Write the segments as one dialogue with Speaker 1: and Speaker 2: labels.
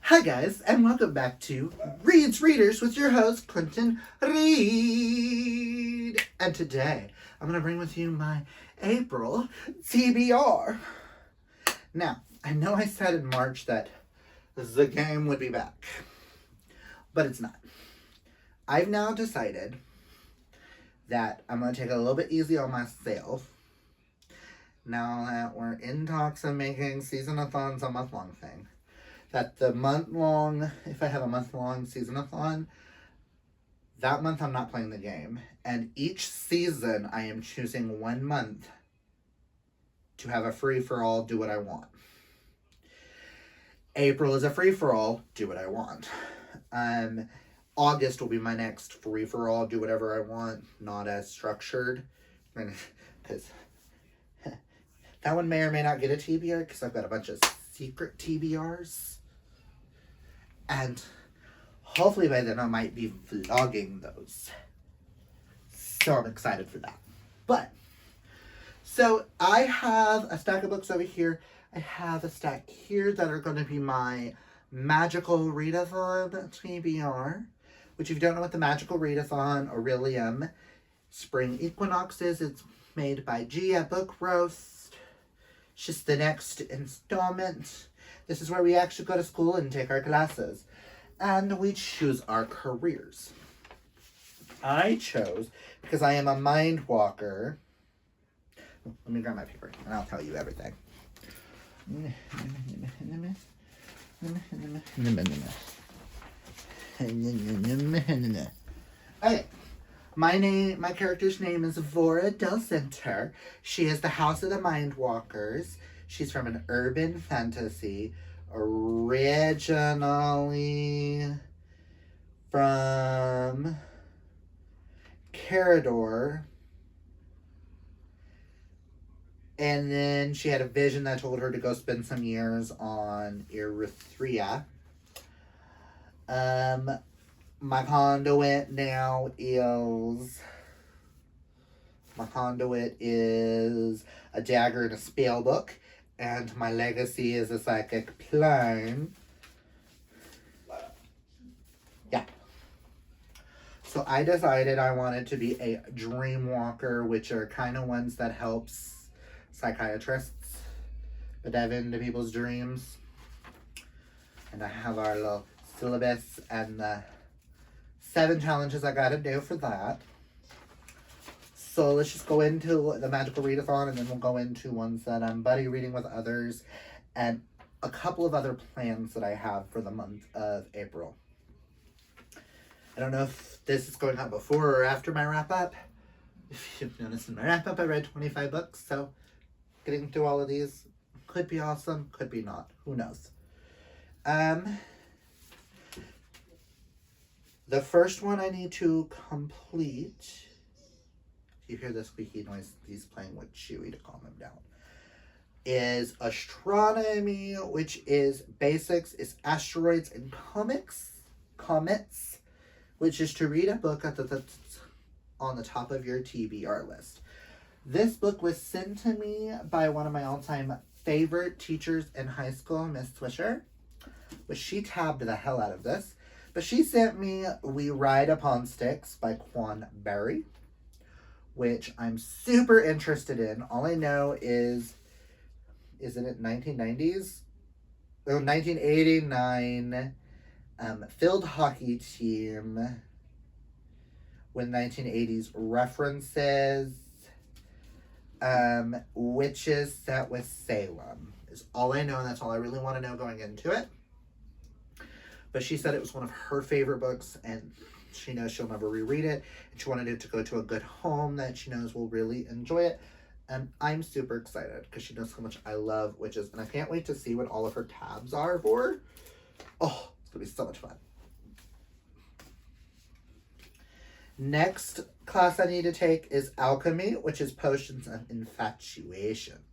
Speaker 1: Hi guys, and welcome back to Reads Readers with your host, Clinton Reed. And today, I'm going to bring with you my April TBR. Now, I know I said in March that the game would be back, but it's not. I've now decided that I'm going to take it a little bit easy on myself now that we're in talks of making season-a-thons a month-long thing. That the month-long, if I have a month-long season-a-thon, that month I'm not playing the game. And each season I am choosing 1 month to have a free-for-all, do what I want. April is a free-for-all, do what I want. August will be my next free-for-all, do whatever I want, not as structured. Because that one may or may not get a TBR because I've got a bunch of secret TBRs. And hopefully by then I might be vlogging those. So I'm excited for that. So I have a stack of books over here. I have a stack here that are going to be my Magical Readathon TBR. Which if you don't know what the Magical Readathon or William Spring Equinox is, it's made by Gia Book Roast. It's just the next installment. This is where we actually go to school and take our classes. And we choose our careers. I chose, because I am a mind walker. Let me grab my paper and I'll tell you everything. Okay. My character's name is Vora Del Center. She is the House of the Mind Walkers. She's from an urban fantasy, originally from Carador. And then she had a vision that told her to go spend some years on Erythrea. My conduit now is... My conduit is a dagger and a spell book. And my legacy is a psychic plane. Yeah. So I decided I wanted to be a dream walker, which are kind of ones that helps psychiatrists dive into people's dreams. And I have our little syllabus and the 7 challenges I gotta do for that. So let's just go into the Magical Readathon, and then we'll go into ones that I'm buddy reading with others, and a couple of other plans that I have for the month of April. I don't know if this is going out before or after my wrap-up. If you've noticed in my wrap-up, I read 25 books, so getting through all of these could be awesome, could be not. Who knows? The first one I need to complete... You hear the squeaky noise, he's playing with Chewy to calm him down, is astronomy, which is basics, is asteroids and comets, which is to read a book on the top of your TBR list. This book was sent to me by one of my all-time favorite teachers in high school, Miss Swisher, which she tabbed the hell out of this, but she sent me We Ride Upon Sticks by Quan Berry, which I'm super interested in. All I know is it 1990s? Oh, 1989 field hockey team with 1980s references. Witches set with Salem is all I know, and that's all I really want to know going into it. But she said it was one of her favorite books, and she knows she'll never reread it, and she wanted it to go to a good home that she knows will really enjoy it. And I'm super excited because she knows how much I love witches, and I can't wait to see what all of her tabs are for. Oh, it's gonna be so much fun. Next class I need to take is Alchemy, which is Potions of Infatuation,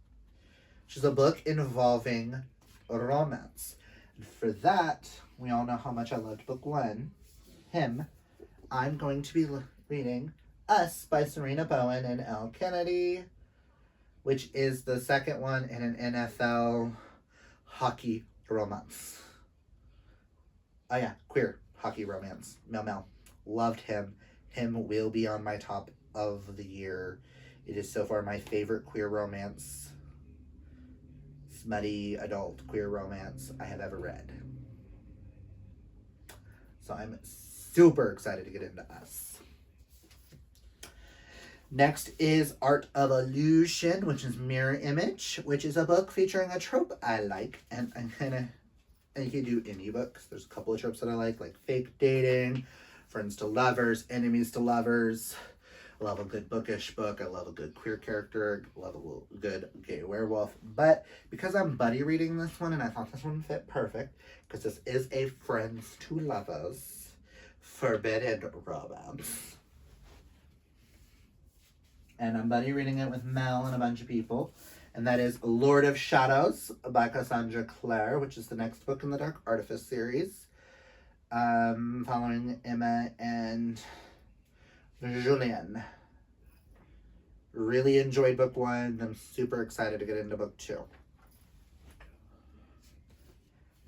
Speaker 1: which is a book involving romance. And for that, we all know how much I loved book 1, him. I'm going to be reading Us by Serena Bowen and Elle Kennedy, which is the second one in an NFL hockey romance. Oh yeah, queer hockey romance. Mel Mel. Loved him. Him will be on my top of the year. It is so far my favorite queer romance, smutty adult queer romance I have ever read. So I'm super excited to get into Us. Next is Art of Illusion, which is Mirror Image, which is a book featuring a trope I like. And I'm kind of, and you can do any books. There's a couple of tropes that I like fake dating, friends to lovers, enemies to lovers. I love a good bookish book. I love a good queer character. I love a good gay werewolf. But because I'm buddy reading this one, and I thought this one fit perfect, because this is a friends to lovers forbidden romance. And I'm buddy reading it with Mel and a bunch of people. And that is Lord of Shadows by Cassandra Clare, which is the next book in the Dark Artifice series. Following Emma and Julien. Really enjoyed book 1. I'm super excited to get into book 2.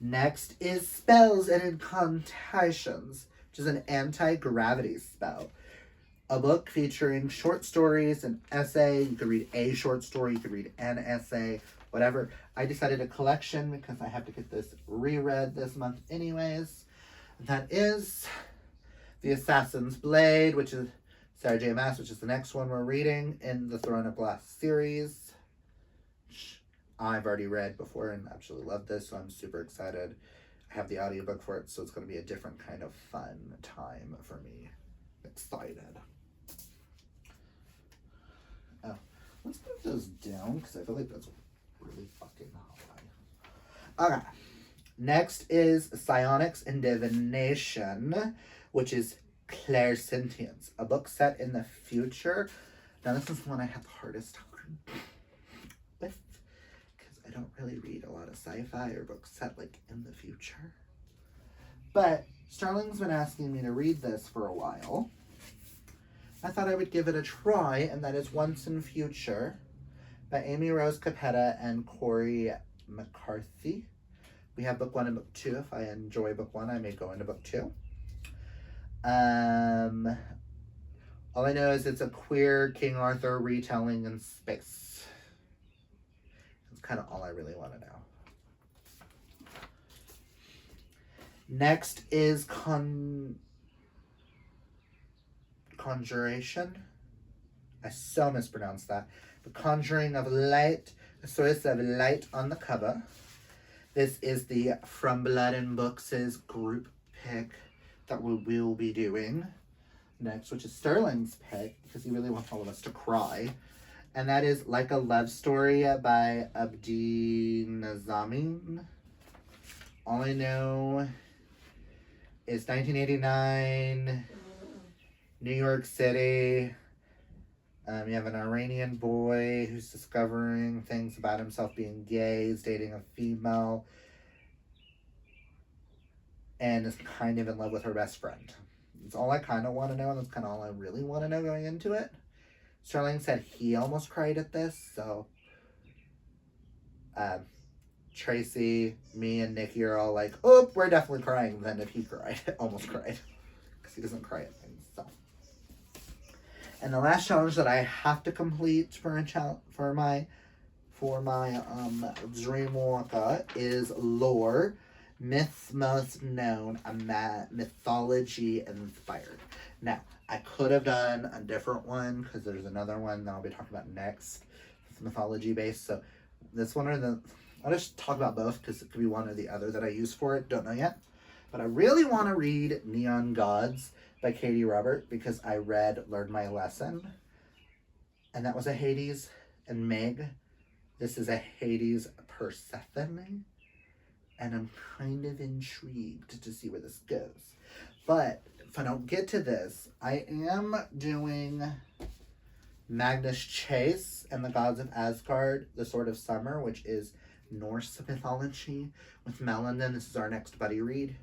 Speaker 1: Next is Spells and Incantations, which is an anti-gravity spell. A book featuring short stories, an essay. You could read a short story, you could read an essay, whatever. I decided a collection because I have to get this reread this month anyways. That is The Assassin's Blade, which is Sarah J. Maas, which is the next one we're reading in the Throne of Glass series. I've already read before and absolutely love this, so I'm super excited. I have the audiobook for it, so it's going to be a different kind of fun time for me. Excited. Oh, let's move those down because I feel like that's really fucking high. Okay. Next is Psionics and Divination, which is Clairsentience, a book set in the future. Now, this is one I have the hardest time with because I don't really read a lot of sci-fi or books set in the future. But Starling's been asking me to read this for a while. I thought I would give it a try, and that is Once in Future by Amy Rose Capetta and Corey Mccarthy. We have book 1 and book 2. If I enjoy book 1, I may go into book 2. All I know is it's a queer King Arthur retelling in space. That's kind of all I really want to know. Next is Conjuration. I so mispronounced that. The Conjuring of Light, a source of light on the cover. This is the From Blood and Books' group pick that we will be doing next, which is Sterling's pick, because he really wants all of us to cry. And that is Like a Love Story by Abdi Nazamin. All I know is 1989, New York City. You have an Iranian boy who's discovering things about himself being gay. He's dating a female and is kind of in love with her best friend. That's all I kind of want to know, and that's kind of all I really want to know going into it. Sterling said he almost cried at this, so Tracy, me, and Nikki are all like, oh, we're definitely crying then if he cried. Almost cried. Because he doesn't cry at things, so. And the last challenge that I have to complete for my Dreamwalker is Lore, Myths Most Known, mythology inspired. Now, I could have done a different one because there's another one that I'll be talking about next. It's mythology based. So this one I'll just talk about both because it could be one or the other that I use for it. Don't know yet. But I really want to read Neon Gods by Katie Robert because I Learned My Lesson. And that was a Hades and Meg. This is a Hades Persephone. And I'm kind of intrigued to see where this goes. But if I don't get to this, I am doing Magnus Chase and the Gods of Asgard, The Sword of Summer, which is Norse mythology with Melanin. This is our next buddy read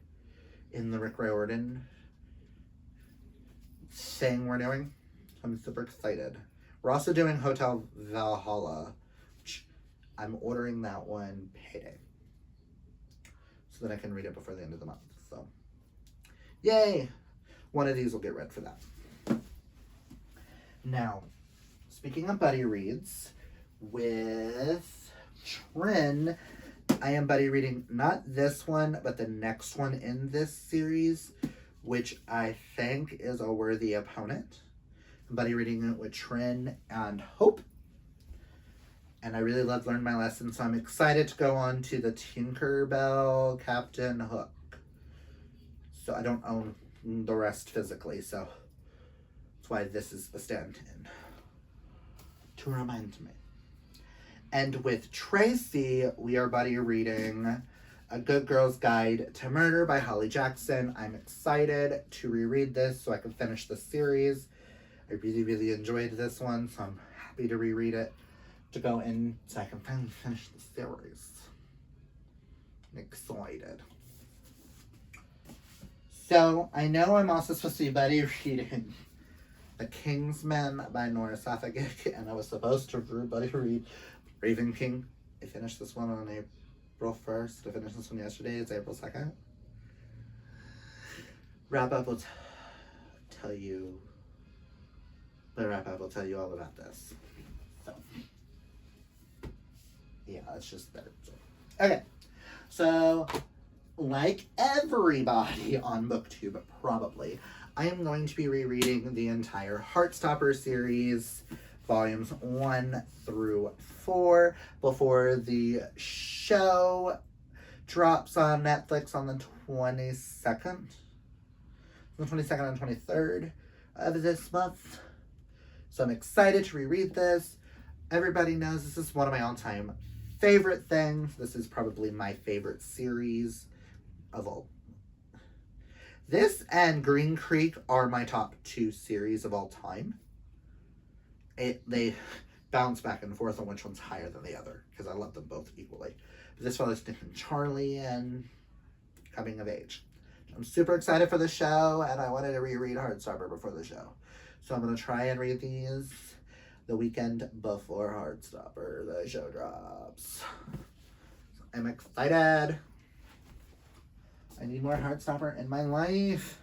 Speaker 1: in the Rick Riordan thing we're doing. I'm super excited. We're also doing Hotel Valhalla, which I'm ordering that one payday so that I can read it before the end of the month. So Yay! One of these will get read for that. Now, speaking of buddy reads, with Trin, I am buddy reading not this one, but the next one in this series, which I think is a worthy opponent. I'm buddy reading it with Trin and Hope. And I really loved Learn My Lesson, so I'm excited to go on to the Tinkerbell Captain Hook. So I don't own the rest physically, so that's why this is a stand-in to remind me. And with Tracy, we are buddy reading A Good Girl's Guide to Murder by Holly Jackson. I'm excited to reread this so I can finish the series. I really, really enjoyed this one, so I'm happy to reread it to go in so I can finally finish the series. I'm excited. So, I know I'm also supposed to be buddy reading The Kingsman by Nora Safegic, and I was supposed to buddy read Raven King. I finished this one on April 1st. I finished this one yesterday. It's April 2nd. Wrap-up will tell you... The wrap-up will tell you all about this. So... yeah, it's just better. Okay, so like everybody on BookTube, probably, I am going to be rereading the entire Heartstopper series, volumes 1 through 4, before the show drops on Netflix on the 22nd. The 22nd and 23rd of this month. So I'm excited to reread this. Everybody knows this is one of my all-time favorite things. This is probably my favorite series of all. This and Green Creek are my top 2 series of all time. They bounce back and forth on which one's higher than the other, because I love them both equally. But this follows Nick and Charlie and Coming of Age. I'm super excited for the show, and I wanted to reread Heartstopper before the show. So I'm going to try and read these the weekend before Heartstopper, the show drops. I'm excited. I need more Heartstopper in my life.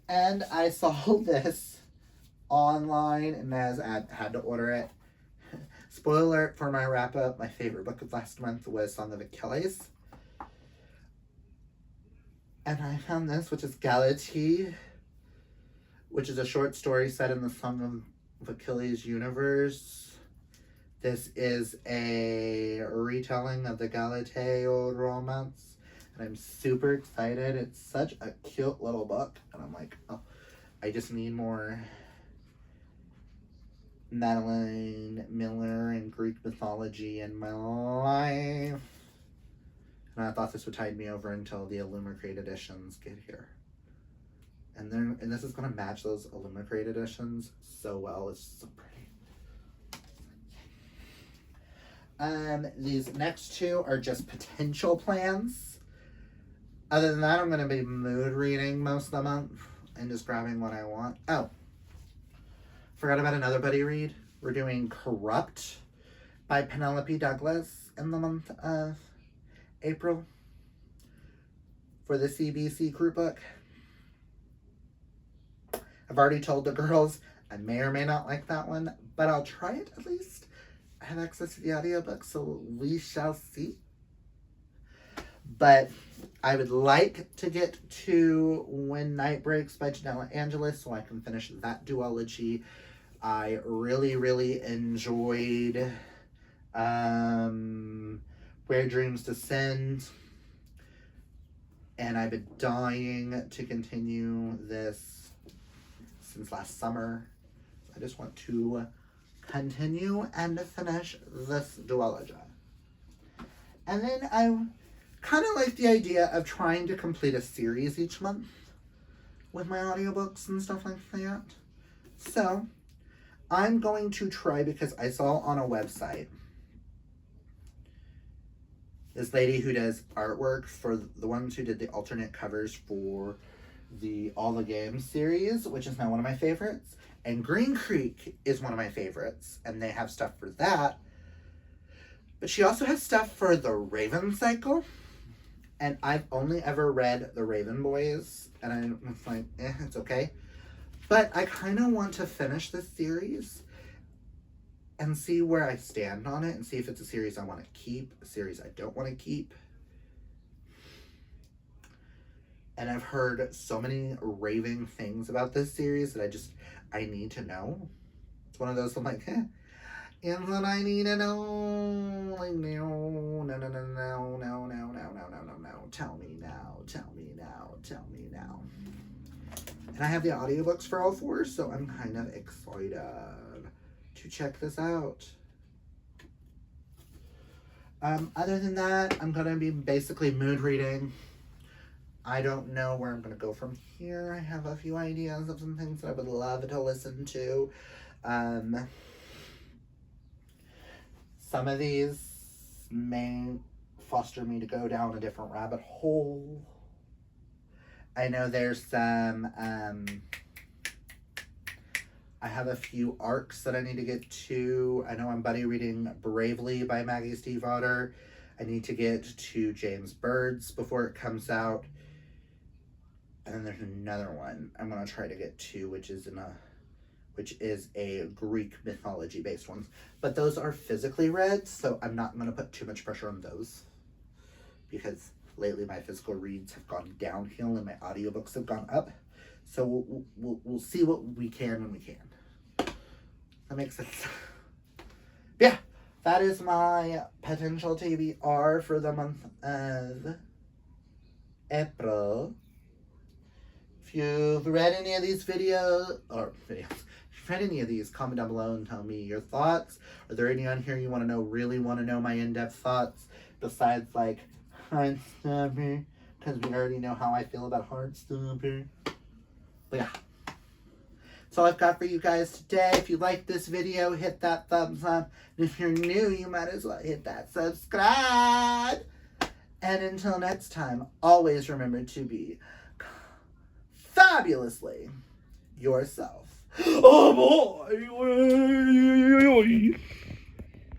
Speaker 1: And I saw this online and had to order it. Spoiler alert for my wrap-up. My favorite book of last month was Song of Achilles. And I found this, which is Galatea, which is a short story set in the Song of Achilles universe. This is a retelling of the Galatea old romance, and I'm super excited. It's such a cute little book, and I'm like, oh, I just need more Madeline Miller and Greek mythology in my life. And I thought this would tide me over until the Illumicrate editions get here. And this is going to match those Illumicrate editions so well. It's so pretty. These next 2 are just potential plans. Other than that, I'm going to be mood reading most of the month and just grabbing what I want. Oh, forgot about another buddy read. We're doing Corrupt by Penelope Douglas in the month of April for the CBC group book. I've already told the girls I may or may not like that one, but I'll try it at least. I have access to the audiobook, so we shall see. But I would like to get to When Night Breaks by Janella Angelis so I can finish that duology. I really, really enjoyed Where Dreams Descend. And I've been dying to continue this since last summer. I just want to continue and finish this duology. And then I kind of like the idea of trying to complete a series each month with my audiobooks and stuff like that. So I'm going to try, because I saw on a website this lady who does artwork for the ones who did the alternate covers for the All the Games series, which is now one of my favorites. And Green Creek is one of my favorites, and they have stuff for that. But she also has stuff for the Raven Cycle And I've only ever read The Raven Boys, and I was like, it's okay. But I kind of want to finish this series and see where I stand on it and see if it's a series I want to keep, a series I don't want to keep. And I've heard so many raving things about this series that I need to know. It's one of those I'm like, and then I need to know. Like, no. Tell me now. And I have the audiobooks for all four, so I'm kind of excited to check this out. Other than that, I'm going to be basically mood reading. I don't know where I'm going to go from here. I have a few ideas of some things that I would love to listen to. Some of these may foster me to go down a different rabbit hole. I know there's some, I have a few arcs that I need to get to. I know I'm buddy reading Bravely by Maggie Stiefvater. I need to get to James Bird's before it comes out. And then there's another one I'm going to try to get to, which is a Greek mythology based one. But those are physically read, so I'm not going to put too much pressure on those. Because lately my physical reads have gone downhill and my audiobooks have gone up. So we'll see what we can when we can. That makes sense. Yeah, that is my potential TBR for the month of April. If you've read any of these if you've read any of these, comment down below and tell me your thoughts. Are there any on here you really want to know my in-depth thoughts besides like Heartstopper? Because we already know how I feel about Heartstopper. But yeah, that's all I've got for you guys today. If you liked this video, hit that thumbs up. And if you're new, you might as well hit that subscribe. And until next time, always remember to be fabulously yourself. Oh boy!